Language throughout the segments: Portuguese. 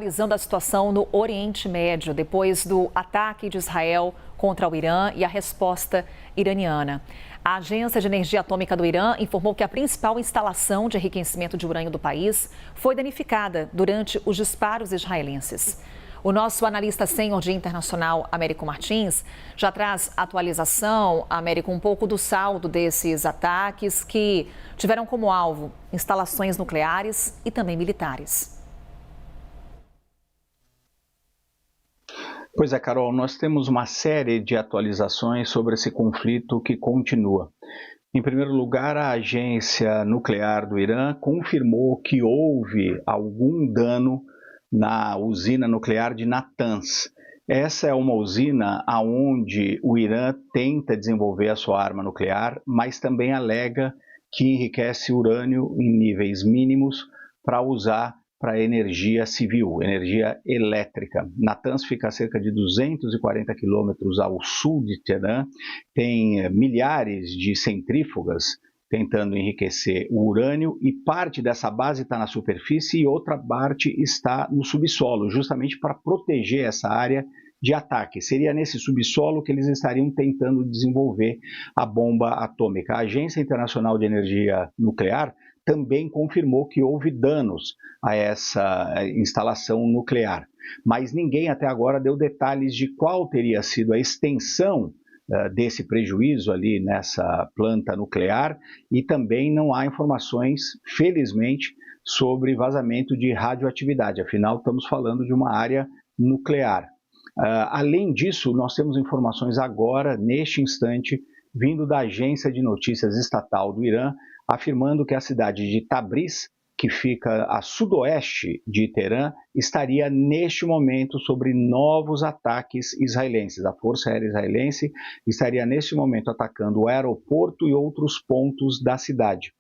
Analisando a situação no Oriente Médio, depois do ataque de Israel contra o Irã e a resposta iraniana. A Agência de Energia Atômica do Irã informou que a principal instalação de enriquecimento de urânio do país foi danificada durante os disparos israelenses. O nosso analista sênior de internacional, Américo Martins, já traz atualização, Américo, um pouco do saldo desses ataques que tiveram como alvo instalações nucleares e também militares. Pois é, Carol, nós temos uma série de atualizações sobre esse conflito que continua. Em primeiro lugar, a agência nuclear do Irã confirmou que houve algum dano na usina nuclear de Natanz. Essa é uma usina onde o Irã tenta desenvolver a sua arma nuclear, mas também alega que enriquece urânio em níveis mínimos para usar para energia civil, energia elétrica. Natanz fica a cerca de 240 quilômetros ao sul de Teherã, tem milhares de centrífugas tentando enriquecer o urânio e parte dessa base está na superfície e outra parte está no subsolo, justamente para proteger essa área de ataque. Seria nesse subsolo que eles estariam tentando desenvolver a bomba atômica. A Agência Internacional de Energia Nuclear também confirmou que houve danos a essa instalação nuclear, mas ninguém até agora deu detalhes de qual teria sido a extensão desse prejuízo ali nessa planta nuclear e também não há informações, felizmente, sobre vazamento de radioatividade, afinal estamos falando de uma área nuclear. Além disso, nós temos informações agora, neste instante, vindo da agência de notícias estatal do Irã, afirmando que a cidade de Tabriz, que fica a sudoeste de Teherã, estaria neste momento sobre novos ataques israelenses. A Força Aérea Israelense estaria neste momento atacando o aeroporto e outros pontos da cidade.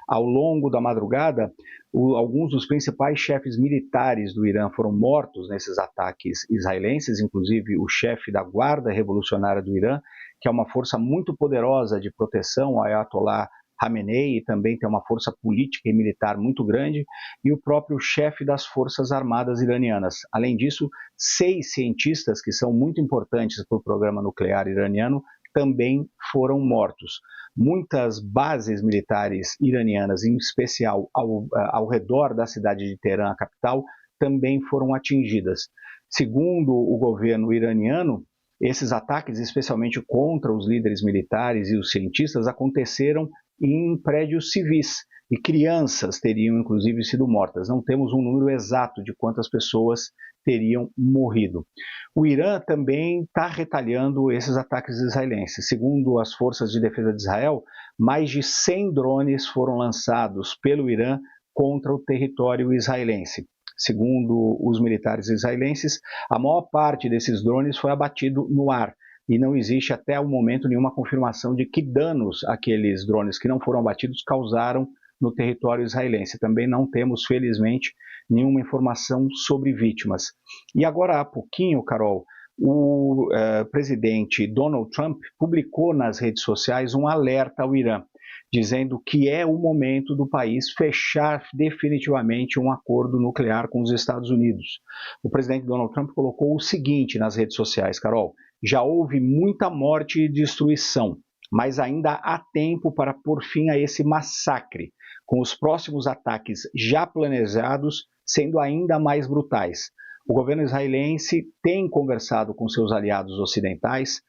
Ao longo da madrugada, alguns dos principais chefes militares do Irã foram mortos nesses ataques israelenses, inclusive o chefe da Guarda Revolucionária do Irã, que é uma força muito poderosa de proteção, o Ayatollah Khamenei, e também tem uma força política e militar muito grande, e o próprio chefe das Forças Armadas iranianas. Além disso, 6 cientistas que são muito importantes para o programa nuclear iraniano também foram mortos. Muitas bases militares iranianas, em especial ao redor da cidade de Teherã, a capital, também foram atingidas. Segundo o governo iraniano, esses ataques, especialmente contra os líderes militares e os cientistas, aconteceram em prédios civis e crianças teriam inclusive sido mortas. Não temos um número exato de quantas pessoas teriam morrido. O Irã também está retalhando esses ataques israelenses. Segundo as forças de defesa de Israel, mais de 100 drones foram lançados pelo Irã contra o território israelense. Segundo os militares israelenses, a maior parte desses drones foi abatido no ar e não existe até o momento nenhuma confirmação de que danos aqueles drones que não foram abatidos causaram no território israelense. Também não temos, felizmente, nenhuma informação sobre vítimas. E agora há pouquinho, Carol, o presidente Donald Trump publicou nas redes sociais um alerta ao Irã, dizendo que é o momento do país fechar definitivamente um acordo nuclear com os Estados Unidos. O presidente Donald Trump colocou o seguinte nas redes sociais, Carol: já houve muita morte e destruição, mas ainda há tempo para pôr fim a esse massacre, com os próximos ataques já planejados sendo ainda mais brutais. O governo israelense tem conversado com seus aliados ocidentais.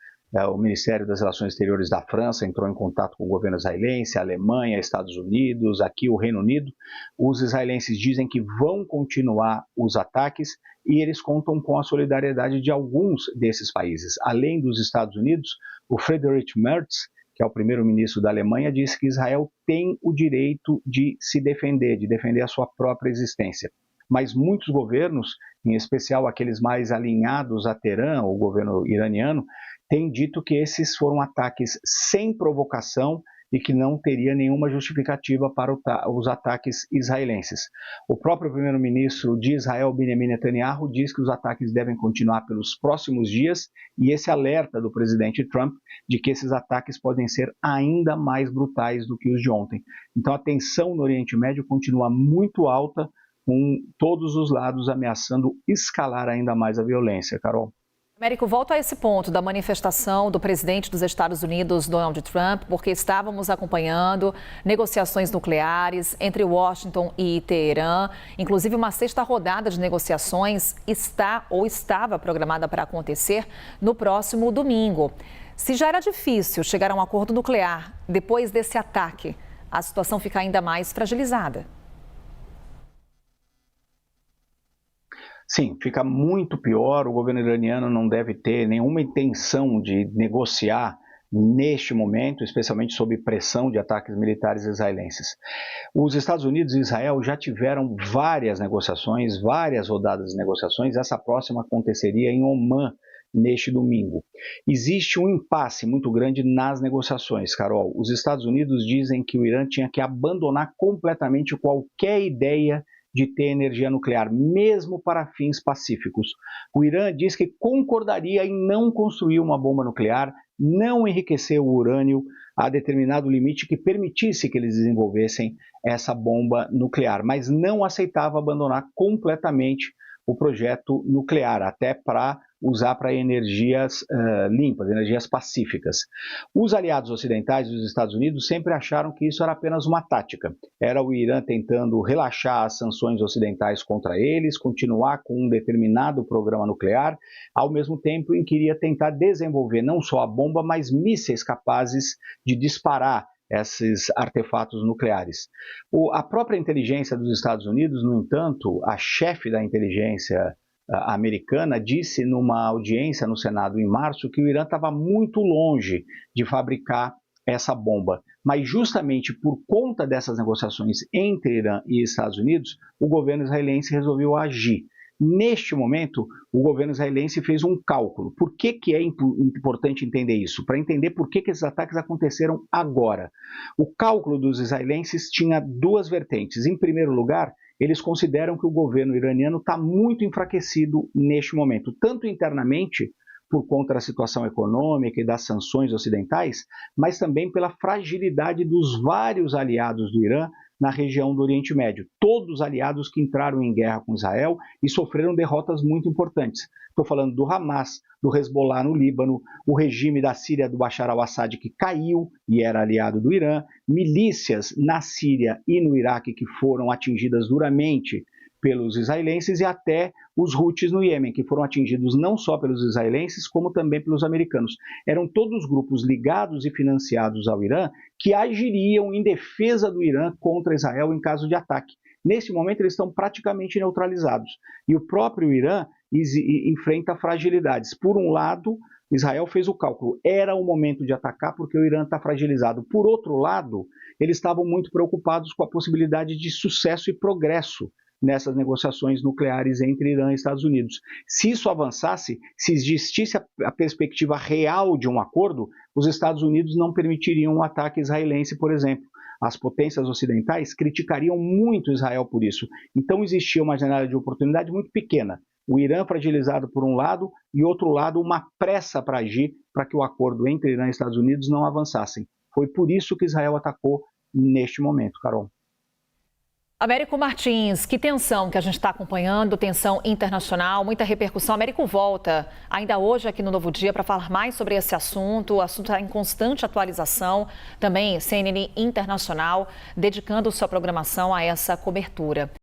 O Ministério das Relações Exteriores da França entrou em contato com o governo israelense, a Alemanha, Estados Unidos, aqui o Reino Unido. Os israelenses dizem que vão continuar os ataques e eles contam com a solidariedade de alguns desses países. Além dos Estados Unidos, o Friedrich Merz, que é o primeiro-ministro da Alemanha, disse que Israel tem o direito de se defender, de defender a sua própria existência. Mas muitos governos, em especial aqueles mais alinhados a Teherã, o governo iraniano, têm dito que esses foram ataques sem provocação e que não teria nenhuma justificativa para os ataques israelenses. O próprio primeiro-ministro de Israel, Benjamin Netanyahu, diz que os ataques devem continuar pelos próximos dias e esse alerta do presidente Trump de que esses ataques podem ser ainda mais brutais do que os de ontem. Então a tensão no Oriente Médio continua muito alta, com todos os lados ameaçando escalar ainda mais a violência, Carol. Américo, volto a esse ponto da manifestação do presidente dos Estados Unidos, Donald Trump, porque estávamos acompanhando negociações nucleares entre Washington e Teherã. Inclusive, uma sexta rodada de negociações estava programada para acontecer no próximo domingo. Se já era difícil chegar a um acordo nuclear depois desse ataque, a situação fica ainda mais fragilizada. Sim, fica muito pior. O governo iraniano não deve ter nenhuma intenção de negociar neste momento, especialmente sob pressão de ataques militares israelenses. Os Estados Unidos e Israel já tiveram várias negociações, várias rodadas de negociações. Essa próxima aconteceria em Omã neste domingo. Existe um impasse muito grande nas negociações, Carol. Os Estados Unidos dizem que o Irã tinha que abandonar completamente qualquer ideia de ter energia nuclear, mesmo para fins pacíficos. O Irã diz que concordaria em não construir uma bomba nuclear, não enriquecer o urânio a determinado limite que permitisse que eles desenvolvessem essa bomba nuclear, mas não aceitava abandonar completamente o projeto nuclear, até para usar para energias limpas, energias pacíficas. Os aliados ocidentais dos Estados Unidos sempre acharam que isso era apenas uma tática. Era o Irã tentando relaxar as sanções ocidentais contra eles, continuar com um determinado programa nuclear, ao mesmo tempo em que iria tentar desenvolver não só a bomba, mas mísseis capazes de disparar esses artefatos nucleares. A própria inteligência dos Estados Unidos, no entanto, a chefe da inteligência americana disse numa audiência no Senado em março que o Irã estava muito longe de fabricar essa bomba. Mas justamente por conta dessas negociações entre Irã e Estados Unidos, o governo israelense resolveu agir. Neste momento, o governo israelense fez um cálculo. Por que é importante entender isso? Para entender por que esses ataques aconteceram agora. O cálculo dos israelenses tinha duas vertentes. Em primeiro lugar, eles consideram que o governo iraniano está muito enfraquecido neste momento, tanto internamente, por conta da situação econômica e das sanções ocidentais, mas também pela fragilidade dos vários aliados do Irã na região do Oriente Médio. Todos aliados que entraram em guerra com Israel e sofreram derrotas muito importantes. Estou falando do Hamas, do Hezbollah no Líbano, o regime da Síria do Bashar al-Assad que caiu e era aliado do Irã, milícias na Síria e no Iraque que foram atingidas duramente pelos israelenses e até os Houthis no Iêmen, que foram atingidos não só pelos israelenses, como também pelos americanos. Eram todos grupos ligados e financiados ao Irã que agiriam em defesa do Irã contra Israel em caso de ataque. Nesse momento, eles estão praticamente neutralizados. E o próprio Irã enfrenta fragilidades. Por um lado, Israel fez o cálculo, era o momento de atacar porque o Irã está fragilizado. Por outro lado, eles estavam muito preocupados com a possibilidade de sucesso e progresso nessas negociações nucleares entre Irã e Estados Unidos. Se isso avançasse, se existisse a perspectiva real de um acordo, os Estados Unidos não permitiriam um ataque israelense, por exemplo. As potências ocidentais criticariam muito Israel por isso. Então existia uma janela de oportunidade muito pequena. O Irã fragilizado por um lado e, outro lado, uma pressa para agir para que o acordo entre Irã e Estados Unidos não avançassem. Foi por isso que Israel atacou neste momento, Carol. Américo Martins, que tensão que a gente está acompanhando, tensão internacional, muita repercussão. Américo volta ainda hoje aqui no Novo Dia para falar mais sobre esse assunto. O assunto está em constante atualização. Também CNN Internacional dedicando sua programação a essa cobertura.